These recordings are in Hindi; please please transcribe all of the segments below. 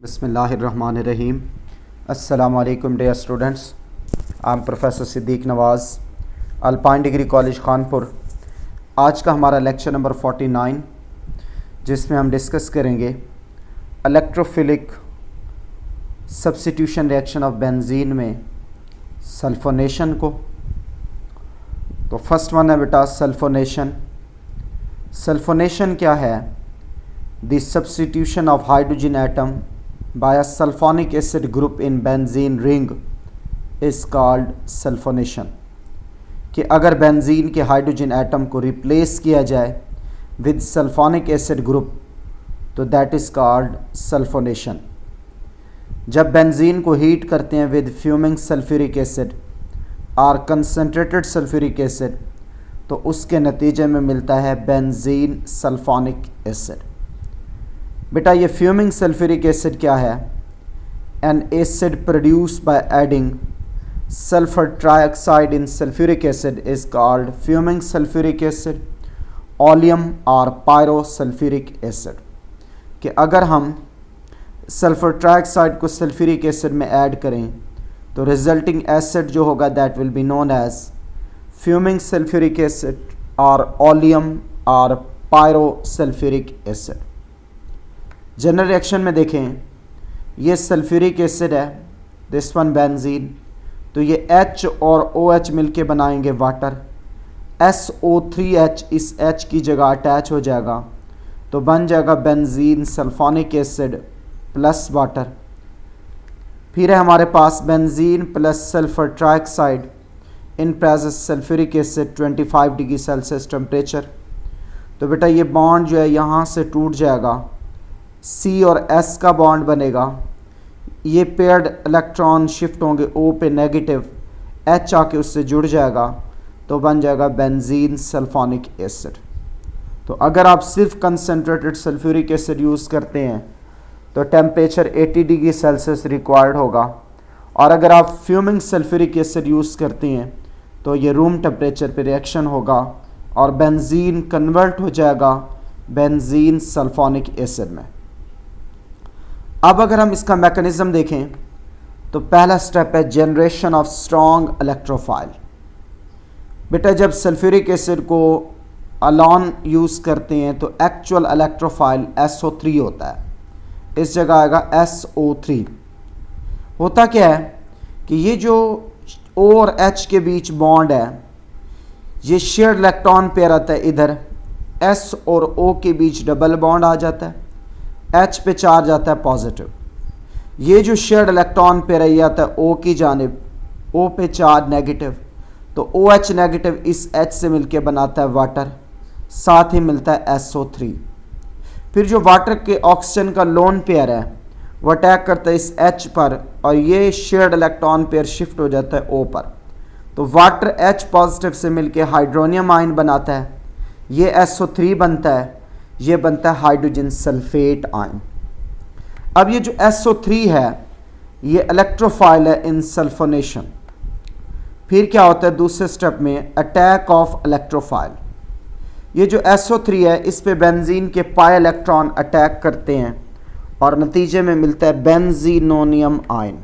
बिस्मिल्लाहिर्रहमानिर्रहीम। अस्सलाम वालेकुम dear students. I am professor Siddiq Nawaz, Alpine degree college Kanpur. आज का हमारा लेक्चर नंबर 49, जिसमें हम डिस्कस करेंगे electrophilic substitution reaction of benzene में सल्फोनेशन को। तो फर्स्ट वन है बेटा सल्फोनेशन। सल्फोनेशन क्या है? The substitution of hydrogen atom by a sulfonic acid group in benzene ring is called sulfonation। कि अगर बेंजीन के हाइड्रोजन एटम को रिप्लेस किया जाए विद सल्फोनिक एसिड ग्रुप तो दैट इज़ कॉल्ड सल्फोनेशन। जब बेंजीन को हीट करते हैं विद फ्यूमिंग सल्फ्यूरिक एसिड और कंसनट्रेटेड सल्फ्यूरिक एसिड तो उसके नतीजे में मिलता है बेंजीन सल्फोनिक एसिड। बेटा ये फ्यूमिंग सल्फ्यूरिक एसिड क्या है? An acid produce by adding sulphur trioxide in sulphuric acid is called fuming sulphuric acid, oleum और पायरो सल्फ्यूरिक एसिड। कि अगर हम सल्फर ट्राइऑक्साइड को सल्फ्यूरिक एसिड में ऐड करें तो रिजल्टिंग एसिड जो होगा that will be known as fuming sulphuric acid और ओलियम और pyro sulphuric acid. General reaction में देखें, ये सल्फ्यूरिक एसिड है, दिस वन बेंजीन, तो ये H और OH मिलके बनाएंगे वाटर। SO3H इस H की जगह अटैच हो जाएगा तो बन जाएगा benzene sulphonic acid plus water. फिर है हमारे पास benzene plus sulphur trioxide in presence sulphuric acid 25 degree Celsius temperature. तो बेटा ये बॉन्ड जो है यहाँ से टूट जाएगा, C और S का बॉन्ड बनेगा, ये पेयर्ड इलेक्ट्रॉन शिफ्ट होंगे O पे नेगेटिव, H आके उससे जुड़ जाएगा तो बन जाएगा बेंजीन सल्फोनिक एसिड। तो अगर आप सिर्फ कंसनट्रेटेड सल्फ्यूरिक एसिड यूज़ करते हैं तो टेम्परेचर 80 डिग्री सेल्सियस रिक्वायर्ड होगा, और अगर आप फ्यूमिंग सल्फ्यूरिक एसिड यूज़ करते हैं तो ये रूम टेम्परेचर पे रिएक्शन होगा और बेंजीन कन्वर्ट हो जाएगा बेंजीन सल्फोनिक एसिड में। अब अगर हम इसका मैकेनिज्म देखें तो पहला स्टेप है जनरेशन ऑफ स्ट्रॉन्ग इलेक्ट्रोफाइल। बेटा जब सल्फ्यूरिक एसिड को अलोन यूज़ करते हैं तो एक्चुअल इलेक्ट्रोफाइल SO3 होता है, इस जगह आएगा SO3। होता क्या है कि ये जो O और H के बीच बॉन्ड है, ये शेयर्ड इलेक्ट्रॉन पेयर आता है, इधर S और O के बीच डबल बॉन्ड आ जाता है, H पे चार्ज आता है पॉजिटिव। ये जो शेयर्ड इलेक्ट्रॉन पेयर है ये आता है O की जानिब, O पे चार्ज नेगेटिव, तो OH नेगेटिव इस H से मिलके बनाता है वाटर, साथ ही मिलता है SO3। फिर जो वाटर के ऑक्सीजन का लोन पेयर है वो अटैक करता है इस H पर और ये शेयर्ड इलेक्ट्रॉन पेयर शिफ्ट हो जाता है O पर, तो वाटर H पॉजिटिव से मिलके हाइड्रोनियम आयन बनाता है, ये SO3 बनता है, ये बनता है हाइड्रोजन सल्फेट आयन। अब ये जो SO3 है ये इलेक्ट्रोफाइल है इन सल्फोनेशन। फिर क्या होता है दूसरे स्टेप में? Attack of electrophile. ये जो SO3 है इस पे बेंजीन के पाई इलेक्ट्रॉन अटैक करते हैं और नतीजे में मिलता है बेंजीनोनियम आयन।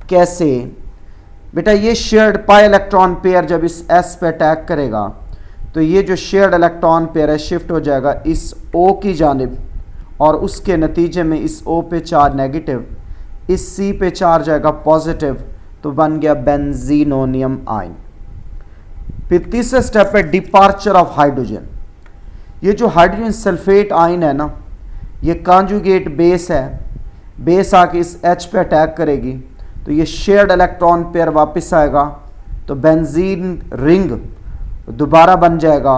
कैसे? बेटा ये शेयर्ड पाई इलेक्ट्रॉन पेयर जब इस S पे अटैक करेगा तो ये जो शेयर्ड इलेक्ट्रॉन पेयर है शिफ्ट हो जाएगा इस O की जानिब और उसके नतीजे में इस O पे चार्ज नेगेटिव, इस C पे चार्ज आएगा पॉजिटिव, तो बन गया बेंजीनोनियम आयन। फिर तीसरा स्टेप है डिपार्चर ऑफ हाइड्रोजन। ये जो हाइड्रोजन सल्फेट आयन है ना, ये कॉन्जुगेट बेस है, बेस आके इस H पे अटैक करेगी तो ये शेयर्ड इलेक्ट्रॉन पेयर वापस आएगा तो बेंजीन रिंग दोबारा बन जाएगा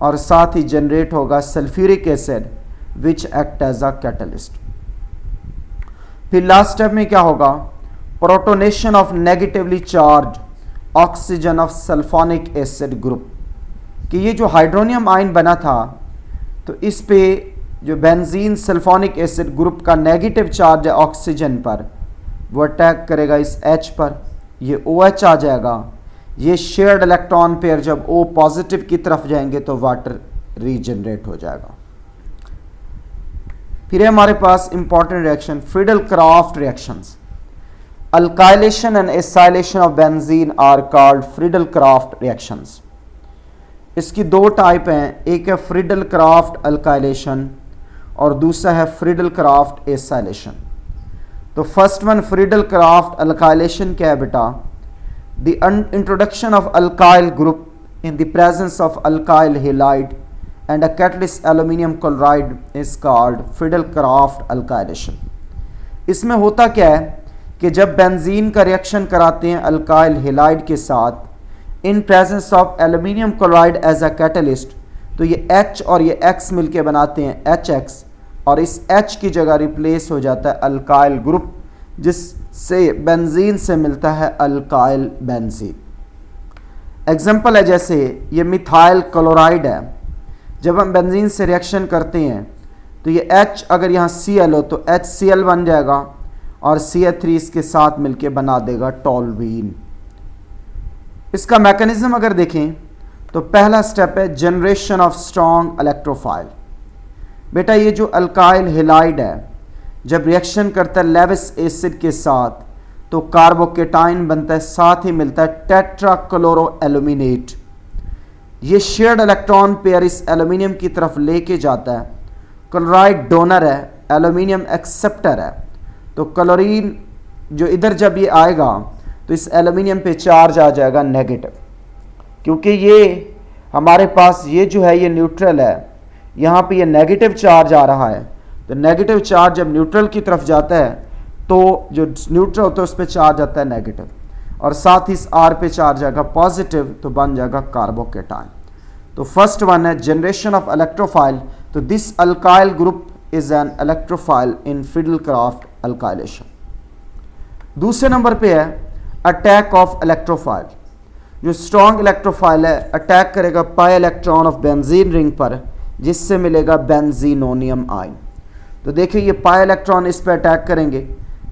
और साथ ही जनरेट होगा sulphuric acid which act as a catalyst. फिर लास्ट स्टेप में क्या होगा? Protonation of negatively charge oxygen of sulphonic acid group. कि ये जो हाइड्रोनियम आयन बना था तो इस पे जो बेंजीन सल्फोनिक एसिड ग्रुप का नेगेटिव चार्ज है ऑक्सीजन पर, वो अटैक करेगा इस H पर, ये OH आ जाएगा, ये शेयर्ड इलेक्ट्रॉन पेयर जब O पॉजिटिव की तरफ जाएंगे तो वाटर रीजनरेट हो जाएगा। फिर है हमारे पास important reaction Friedel Craft reactions. Alkylation and acylation of benzene are called Friedel Craft reactions. इसकी दो टाइप हैं, एक है फ्रीडल क्राफ्ट अल्काइलेशन और दूसरा है फ्रीडल क्राफ्ट एसाइलेशन। तो first one Friedel Craft alkylation क्या है बेटा? The introduction of alkyl group in the presence of alkyl halide and a catalyst aluminum chloride is called Friedel-Crafts alkylation। इसमें होता क्या है कि जब बेंजीन का रिएक्शन कराते हैं अल्काइल हेलाइड के साथ in presence of aluminium chloride as a catalyst, तो ये H और ये X मिलके बनाते हैं HX और इस H की जगह रिप्लेस हो जाता है अल्काइल ग्रुप जिससे बेंजीन से मिलता है अल्काइल बेंजीन। एग्जाम्पल है जैसे ये मिथाइल क्लोराइड है, जब हम बेंजीन से रिएक्शन करते हैं तो ये H अगर यहाँ Cl हो तो HCl बन जाएगा और CH3 इसके साथ मिलके बना देगा टॉल्यूइन। इसका मैकेनिज्म अगर देखें तो पहला स्टेप है जनरेशन ऑफ स्ट्रॉन्ग इलेक्ट्रोफाइल। बेटा ये जो अल्काइल हेलाइड है जब रिएक्शन करता है लेविस एसिड के साथ तो कार्बोकेटाइन बनता है, साथ ही मिलता है टेट्राक्लोरो एल्यूमिनेट। ये शेयर्ड इलेक्ट्रॉन पेयर इस एल्यूमिनियम की तरफ लेके जाता है। क्लोराइड डोनर है, एल्यूमिनियम एक्सेप्टर है, तो क्लोरीन जो इधर जब ये आएगा तो इस एल्यूमिनियम पे चार्ज आ जाएगा नेगेटिव, क्योंकि ये हमारे पास ये जो है ये न्यूट्रल है, यहाँ पे ये नेगेटिव चार्ज आ रहा है। तो नेगेटिव चार्ज जब न्यूट्रल की तरफ जाता है तो जो न्यूट्रल होता है उस पर चार्ज आता है नेगेटिव और साथ ही इस R पे चार्ज आएगा पॉजिटिव, तो बन जाएगा कार्बोकेटाइन। तो फर्स्ट वन है जनरेशन ऑफ इलेक्ट्रोफाइल। तो this alkyl group is an electrophile in Friedel-Crafts alkylation. दूसरे नंबर पे है अटैक ऑफ इलेक्ट्रोफाइल। जो स्ट्रॉन्ग इलेक्ट्रोफाइल है अटैक करेगा pi electron of benzene ring पर, जिससे मिलेगा बेंजीनोनियम आयन। तो देखिए ये पाई इलेक्ट्रॉन इस पे अटैक करेंगे,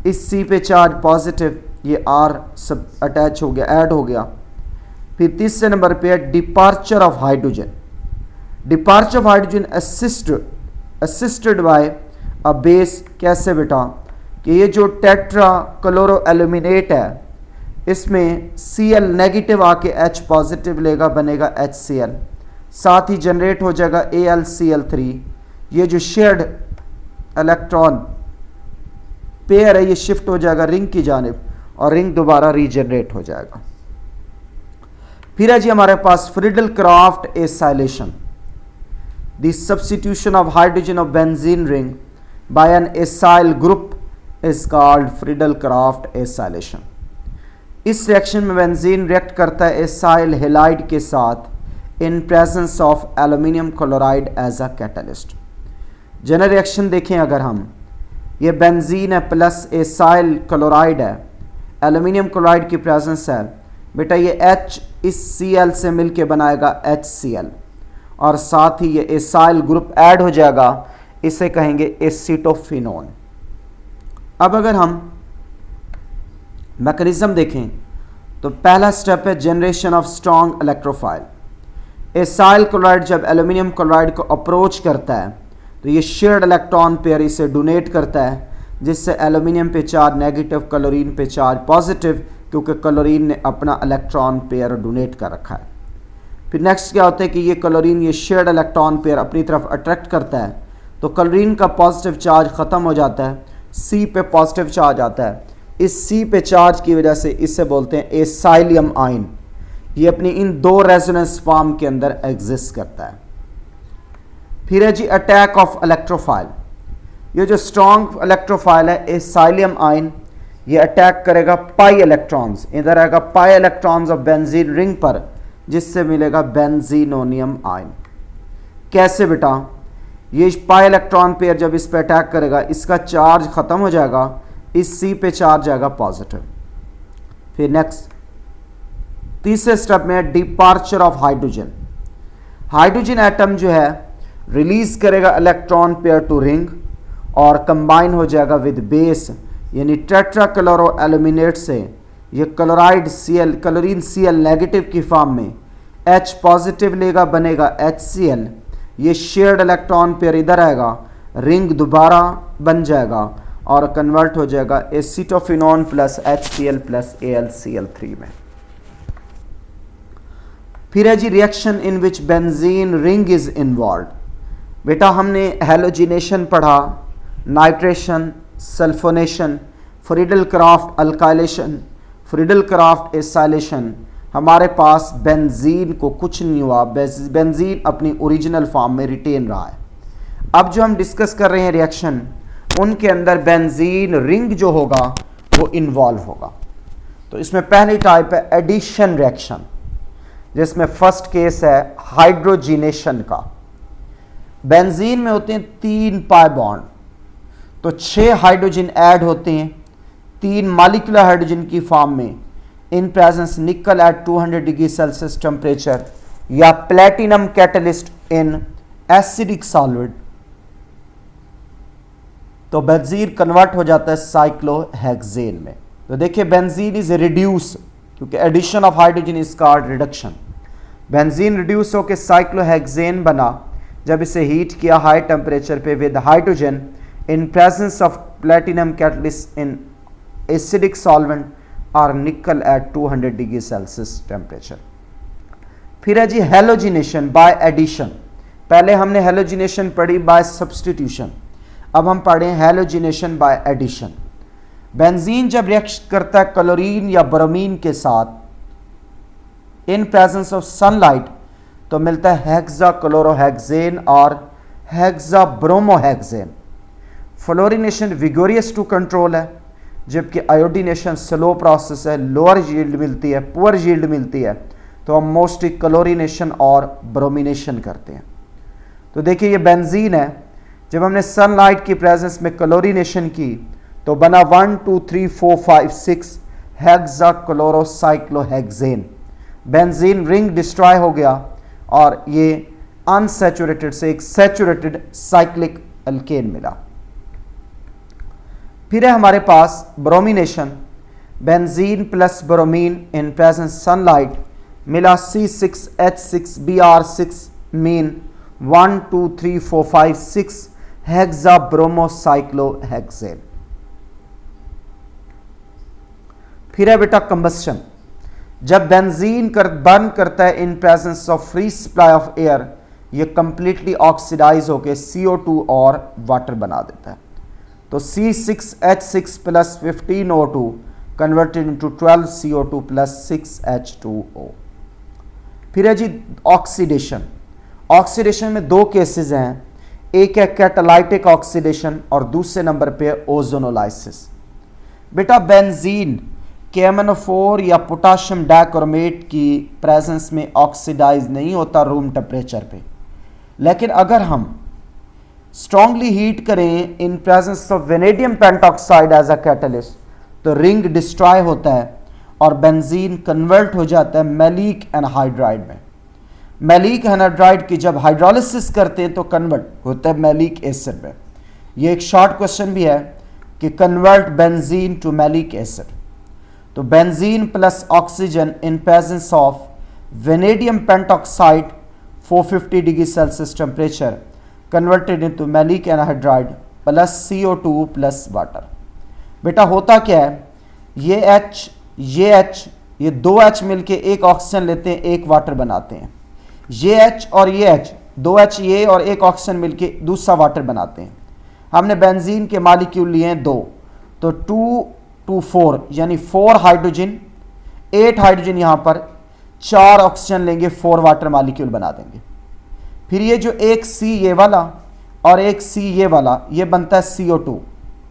इस C पे चार्ज पॉजिटिव, ये R सब अटैच हो गया, ऐड हो गया। फिर तीसरे नंबर पे है departure of hydrogen. Departure of hydrogen assisted by a base. कैसे बेटा? कि ये जो टेट्रा क्लोरो एल्यूमिनेट है इसमें Cl नेगेटिव आके H पॉजिटिव लेगा, बनेगा HCl, साथ ही जनरेट हो जाएगा AlCl3। ये जो शेयर्ड इलेक्ट्रॉन पेयर है ये शिफ्ट हो जाएगा रिंग की जानिब और रिंग दोबारा रीजनरेट हो जाएगा। फिर है जी हमारे पास Friedel Craft acylation. The substitution of hydrogen of benzene ring by an acyl group is called Friedel Craft acylation. इस रिएक्शन में बेंजीन रिएक्ट करता है एसाइल हेलाइड के साथ in presence of aluminium chloride as a catalyst. General reaction देखें अगर हम, ये बेंजीन है प्लस एसाइल क्लोराइड है, एल्यूमिनियम क्लोराइड की प्रेजेंस है, बेटा ये H इस Cl से मिलके बनाएगा HCl और साथ ही ये एसाइल ग्रुप ऐड हो जाएगा, इसे कहेंगे एसीटोफिनोन। अब अगर हम मैकेनिज्म देखें तो पहला स्टेप है generation of strong electrophile. Acyl chloride जब एल्यूमिनियम क्लोराइड को अप्रोच करता है तो ये शेयर्ड इलेक्ट्रॉन पेयर इसे डोनेट करता है, जिससे एल्यूमिनियम पे चार्ज नेगेटिव, क्लोरीन पे चार्ज पॉजिटिव, क्योंकि क्लोरीन ने अपना इलेक्ट्रॉन पेयर डोनेट कर रखा है। फिर नेक्स्ट क्या होता है कि ये क्लोरीन ये शेयर्ड इलेक्ट्रॉन पेयर अपनी तरफ अट्रैक्ट करता है, तो क्लोरीन का पॉजिटिव चार्ज ख़त्म हो जाता है, C पे पॉजिटिव चार्ज आता है। इस C पे चार्ज की वजह से इसे बोलते हैं एसाइलियम आयन। ये अपनी इन दो रेजोनेंस फॉर्म के अंदर एग्जिस्ट करता है। फिर है जी अटैक ऑफ इलेक्ट्रोफाइल। ये जो स्ट्रॉन्ग इलेक्ट्रोफाइल है एसाइलियम आयन, ये अटैक करेगा पाई इलेक्ट्रॉन्स, इधर आएगा pi electrons of benzene ring पर, जिससे मिलेगा बेंजीनोनियम आयन। कैसे बेटा? ये पाई इलेक्ट्रॉन पेयर जब इस पे अटैक करेगा इसका चार्ज खत्म हो जाएगा, इस C पे चार्ज आएगा पॉजिटिव। फिर नेक्स्ट तीसरे स्टेप में departure of hydrogen. Hydrogen atom जो है रिलीज करेगा इलेक्ट्रॉन पेयर टू रिंग और कंबाइन हो जाएगा विद बेस, यानी टेट्राक्लोरो एल्यूमिनेट से ये chloride Cl, chlorine Cl negative की फॉर्म में H पॉजिटिव लेगा, बनेगा HCl। ये शेयर्ड इलेक्ट्रॉन पेयर इधर आएगा, रिंग दोबारा बन जाएगा और कन्वर्ट हो जाएगा acetophenone plus HCl plus AlCl3 में। फिर है जी reaction in which benzene ring is involve. बेटा हमने हेलोजिनेशन पढ़ा, nitration, sulphonation, Friedel Craft alkylation, Friedel Craft acylation. हमारे पास बेंजीन को कुछ नहीं हुआ, बेंजीन अपनी ओरिजिनल फॉर्म में रिटेन रहा है। अब जो हम डिस्कस कर रहे हैं रिएक्शन, उनके अंदर बेंजीन रिंग जो होगा वो इन्वॉल्व होगा। तो इसमें पहली टाइप है एडिशन रिएक्शन, जिसमें फर्स्ट केस है हाइड्रोजिनेशन का। बेंजीन में होते हैं 3 पाई बॉन्ड, तो 6 हाइड्रोजन ऐड होते हैं 3 मॉलिक्यूलर हाइड्रोजन की फॉर्म में in presence nickel at 200 degree Celsius temperature या platinum catalyst in acidic solvent. तो बेंजीन कन्वर्ट हो जाता है साइक्लोहेक्सेन में। तो देखिए बेंजीन इज रिड्यूस, क्योंकि addition of hydrogen is called reduction. Benzene reduce होकर साइक्लोहेक्सेन बना जब इसे हीट किया हाई टेम्परेचर पे with hydrogen in presence of platinum catalyst in acidic solvent और nickel at 200 degree Celsius temperature. फिर है जी हेलोजिनेशन बाय एडिशन। पहले हमने हेलोजिनेशन पढ़ी बाय सब्स्टिट्यूशन, अब हम पढ़े हेलोजिनेशन बाय एडिशन। बेंजीन जब रिएक्ट करता है क्लोरीन या ब्रोमीन के साथ इन प्रेजेंस ऑफ सनलाइट तो मिलता है हेक्साक्लोरोहेक्सेन और हेक्साब्रोमोहेक्सेन। फ्लोरिनेशन विगोरियस टू कंट्रोल है, जबकि आयोडीनेशन स्लो प्रोसेस है, लोअर यील्ड मिलती है, पुअर यील्ड मिलती है। तो हम मोस्टली क्लोरिनेशन और ब्रोमिनेशन करते हैं। तो देखिए ये बेंजीन है, जब हमने सनलाइट की प्रेजेंस में क्लोरिनेशन की तो बना 1 2 3 4 5 6 हेक्साक्लोरोसाइक्लोहेक्सेन। बेंजीन रिंग डिस्ट्रॉय हो गया और ये अनसैचुरेटेड से एक सैचुरेटेड साइक्लिक अल्केन मिला। फिर है हमारे पास bromination. Benzene plus bromine in presence sunlight मिला C6H6Br6 मीन 1 2 3 4 5 6 हेक्साब्रोमोसाइक्लोहेक्सेन। फिर है बेटा कंबस्शन। जब बेंजीन बर्न करता है इन presence of free supply of air, ये कंप्लीटली ऑक्सीडाइज होकर CO2 और वाटर बना देता है। तो C6H6 plus 15O2 converted into 12 CO2 plus 6H2O। फिर है जी ऑक्सीडेशन। ऑक्सीडेशन में 2 केसेस हैं, एक है कैटालाइटिक ऑक्सीडेशन और दूसरे नंबर पे है ओजोनोलाइसिस। बेटा बेंजीन KMnO4 या पोटाशियम डाइक्रोमेट की प्रेजेंस में ऑक्सीडाइज नहीं होता रूम टेम्परेचर पे, लेकिन अगर हम स्ट्रांगली हीट करें in presence of vanadium pentoxide as a catalyst तो रिंग डिस्ट्रॉय होता है और बेंजीन कन्वर्ट हो जाता है मैलिक एनहाइड्राइड में। मैलिक एनहाइड्राइड की जब हाइड्रोलिसिस करते हैं तो कन्वर्ट होता है मैलिक एसिड में। ये एक शॉर्ट क्वेश्चन भी है कि convert benzene to maleic acid. तो benzene plus oxygen in presence of vanadium pentoxide 450 degree Celsius temperature converted into maleic anhydride plus CO2 plus water. बेटा होता क्या है, ये H ये 2 H मिलके एक ऑक्सीजन लेते हैं, एक वाटर बनाते हैं। ये H और ये H 2 H ये और एक ऑक्सीजन मिलके दूसरा वाटर बनाते हैं। हमने बेंजीन के मॉलिक्यूल लिए हैं 2, तो 2 2 4 यानी 4 हाइड्रोजन, 8 हाइड्रोजन यहाँ पर, 4 ऑक्सीजन लेंगे, 4 वाटर मॉलिक्यूल बना देंगे। फिर ये जो एक C ये वाला और एक C ये वाला, ये बनता है CO2,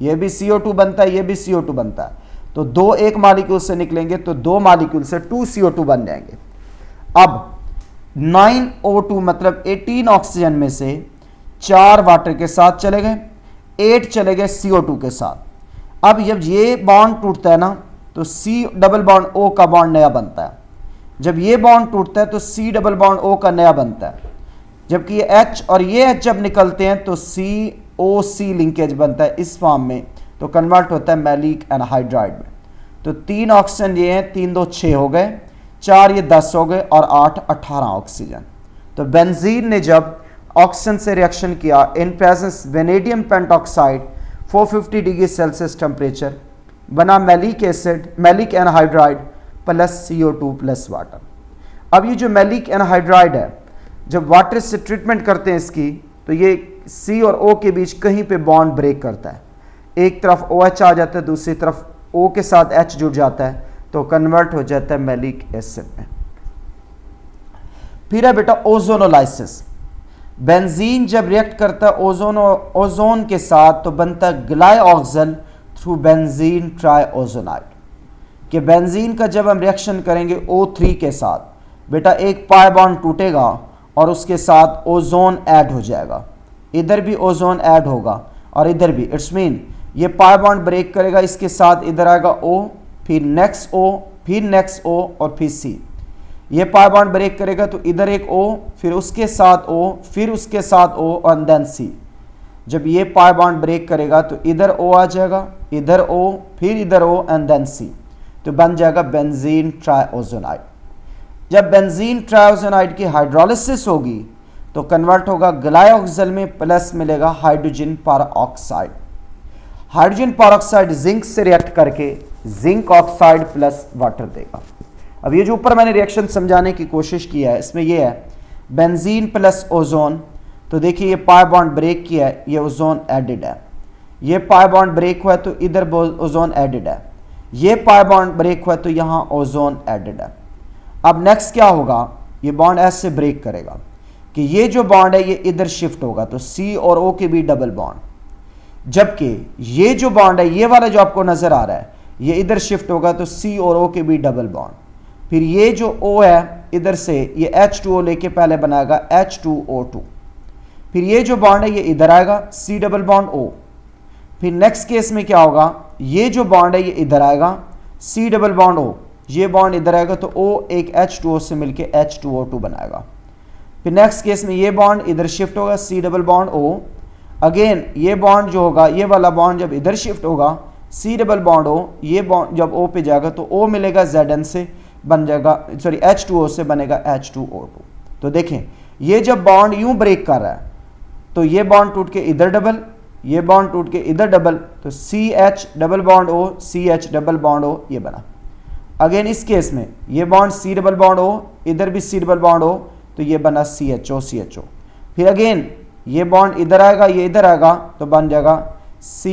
ये भी CO2 बनता है, ये भी CO2 बनता है। तो 2 एक मॉलिक्यूल से निकलेंगे तो 2 मॉलिक्यूल से 2 CO2 बन जाएंगे। अब 9O2 मतलब 18 ऑक्सीजन में से 4 वाटर के साथ चले गए, 8 चले गए CO2 के साथ। अब जब ये बॉन्ड टूटता है ना तो C डबल बॉन्ड O का बॉन्ड नया बनता है। जब ये बॉन्ड टूटता है तो C डबल बॉन्ड O का नया बनता है। जबकि ये H और ये H जब निकलते हैं तो COC लिंकेज बनता है इस फॉर्म में, तो कन्वर्ट होता है मैलिक एनहाइड्राइड में। तो 3 ऑक्सीजन ये हैं, 3 2 6 हो गए, 4 ये 10 हो गए और 8 18 ऑक्सीजन। तो बेंजीन ने जब ऑक्सीजन से रिएक्शन किया in presence vanadium pentoxide 450 degree Celsius temperature, बना maleic acid, maleic anhydride plus CO2 plus water. अब ये जो मैलिक एनहाइड्राइड है, जब वाटर से ट्रीटमेंट करते हैं इसकी, तो ये C और O के बीच कहीं पे बॉन्ड ब्रेक करता है, एक तरफ OH आ जाता है, दूसरी तरफ O के साथ H जुड़ जाता है, तो कन्वर्ट हो जाता है मैलिक एसिड में। फिर है बेटा ओजोनोलाइसिस। बेंजीन जब रिएक्ट करता है ओजोन के साथ तो बनता है ग्लाइऑक्सल थ्रू बेंजीन ट्राइओजोनाइड। कि बेंजीन का जब हम रिएक्शन करेंगे O3 के साथ, बेटा एक पाई बॉन्ड टूटेगा और उसके साथ ओजोन ऐड हो जाएगा, इधर भी ओजोन ऐड होगा और इधर भी। इट्स मीन ये पाई बॉन्ड ब्रेक करेगा, इसके साथ इधर आएगा O, फिर नेक्स्ट O, फिर नेक्स्ट O और फिर C। ये पाई बॉन्ड ब्रेक करेगा तो इधर एक O, फिर उसके साथ O, फिर उसके साथ O और देन C। जब ये पाई बॉन्ड ब्रेक करेगा तो इधर O आ जाएगा, इधर O, फिर इधर O एंड देन C, तो बन जाएगा बेंजीन ट्राइओजोनाइड। जब बेंजीन ट्राइओजोनाइड की हाइड्रोलिसिस होगी तो कन्वर्ट होगा ग्लाइऑक्सल में, प्लस मिलेगा hydrogen peroxide. Hydrogen peroxide zinc से रिएक्ट करके जिंक ऑक्साइड प्लस वाटर देगा। अब ये जो ऊपर मैंने रिएक्शन समझाने की कोशिश किया है, इसमें ये है बेंजीन प्लस ओजोन, तो देखिए ये पाई बॉन्ड ब्रेक किया है, ये ओजोन एडिड है। ये पाई बॉन्ड ब्रेक हुआ है तो इधर ओजोन एडिड है, ये पाई बॉन्ड ब्रेक हुआ है तो यहाँ ओजोन एडिड है। अब नेक्स्ट क्या होगा, ये बॉन्ड ऐसे ब्रेक करेगा कि ये जो बॉन्ड है ये इधर शिफ्ट होगा, तो C और O के भी डबल बॉन्ड, जबकि ये जो बॉन्ड है ये वाला जो आपको नजर आ रहा है ये इधर शिफ्ट होगा तो C और O के भी डबल बॉन्ड। फिर ये जो O है इधर से ये H2O लेके पहले बनाएगा H2O2, फिर ये जो बॉन्ड है ये इधर आएगा C डबल बॉन्ड O। फिर नेक्स्ट केस में क्या होगा, ये जो बॉन्ड है ये इधर आएगा C डबल बॉन्ड O, ये बॉन्ड इधर आएगा तो O एक H2O से मिलके H2O2 बनाएगा। फिर नेक्स्ट केस में ये बॉन्ड इधर शिफ्ट होगा C double bond O, again ये बॉन्ड जो होगा ये वाला बॉन्ड जब इधर शिफ्ट होगा C डबल बॉन्ड O, ये बॉन्ड जब O पे जाएगा तो O मिलेगा Zn से, बन जाएगा सॉरी H2O से बनेगा H2O2। तो देखें ये जब बॉन्ड यूं ब्रेक कर रहा है तो ये बॉन्ड टूट के इधर डबल, ये बॉन्ड टूट के इधर डबल, तो CH double bond O, CH double bond O ये बना। अगेन इस केस में ये bond C double bond O, इधर भी C डबल बॉन्ड O, तो ये बना CHO CHO। फिर अगेन ये बॉन्ड इधर आएगा, ये इधर आएगा, तो बन जाएगा C,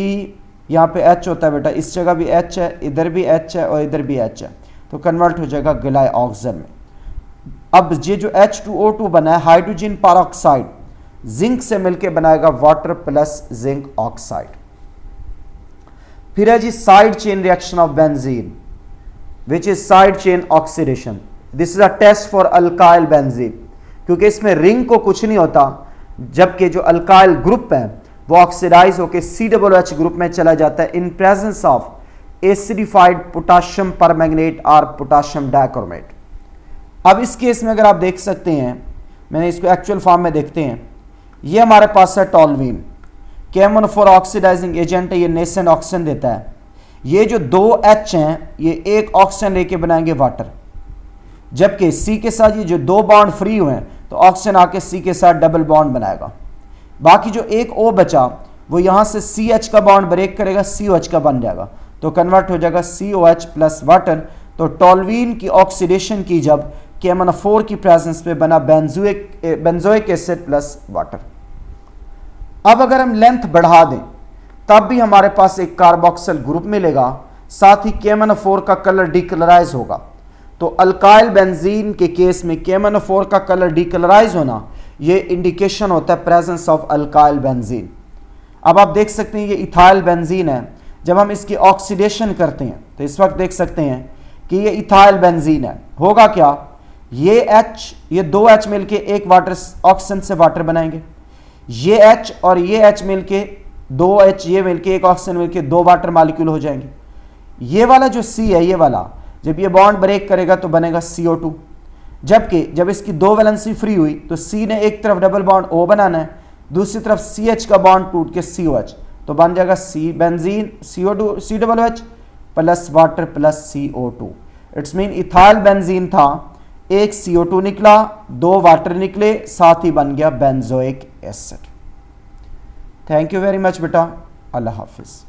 यहाँ पे H होता है बेटा, इस जगह भी H है, इधर भी H है और इधर भी H है, तो कन्वर्ट हो जाएगा ग्लाइऑक्सल में। अब ये जो H2O2 बना है हाइड्रोजन परऑक्साइड जिंक से मिलके बनाएगा वाटर प्लस जिंक ऑक्साइड। फिर है जी side chain reaction of benzene which is side chain oxidation. This is a test for alkyl benzene, क्योंकि इसमें रिंग को कुछ नहीं होता, जबकि जो अल्काइल ग्रुप है वो ऑक्सीडाइज होकर COOH ग्रुप में चला जाता है इन presence of acidified potassium permanganate और पोटाशियम डाइक्रोमेट। अब इस केस में अगर आप देख सकते हैं, मैंने इसको एक्चुअल फॉर्म में देखते हैं, ये हमारे पास है टॉल्वीन, KMnO4 ऑक्सीडाइजिंग एजेंट है, ये नेसेंट ऑक्सीजन देता है। ये जो दो H हैं ये एक ऑक्सीजन लेके बनाएंगे वाटर, जबकि C के साथ ये जो दो बॉन्ड फ्री हुए हैं तो ऑक्सीजन आके C के साथ डबल बॉन्ड बनाएगा। बाकी जो एक O बचा वो यहाँ से CH का बॉन्ड ब्रेक करेगा, COH का बन जाएगा, तो कन्वर्ट हो जाएगा COH प्लस वाटर। तो टॉल्वीन की ऑक्सीडेशन की जब KMnO4 की प्रेजेंस में बना बेंजोइक एसिड प्लस वाटर। अब अगर हम लेंथ बढ़ा दें तब भी हमारे पास एक कार्बोक्सिल ग्रुप मिलेगा, साथ ही KMnO4 का कलर डीकलराइज होगा। तो अल्काइल बेंजीन के केस में KMnO4 का कलर डीकलराइज होना ये इंडिकेशन होता है प्रेजेंस ऑफ अल्काइल बेंजीन। अब आप देख सकते हैं ये इथाइल बेंजीन है, जब हम इसकी ऑक्सीडेशन करते हैं तो इस वक्त देख सकते हैं कि ये इथाइल बेंजीन है। होगा क्या, ये H, ये दो H मिलके एक वाटर ऑक्सीजन से वाटर बनाएंगे, ये H और ये H मिलके दो H ये मिलके एक ऑक्सीजन मिलके दो वाटर मॉलिक्यूल हो जाएंगे। ये वाला जो C है ये वाला जब ये बॉन्ड ब्रेक करेगा तो बनेगा CO2, जबकि जब इसकी दो वैलेंसी फ्री हुई तो C ने एक तरफ डबल बॉन्ड O बनाना है, दूसरी तरफ CH का बॉन्ड टूट के COH, तो बन जाएगा C benzene COOH plus water plus CO2। It's mean ethyl benzene था, एक CO2 निकला, 2 वाटर निकले, साथ ही बन गया benzoic acid. Thank you very much बेटा, अल्लाह हाफिज़।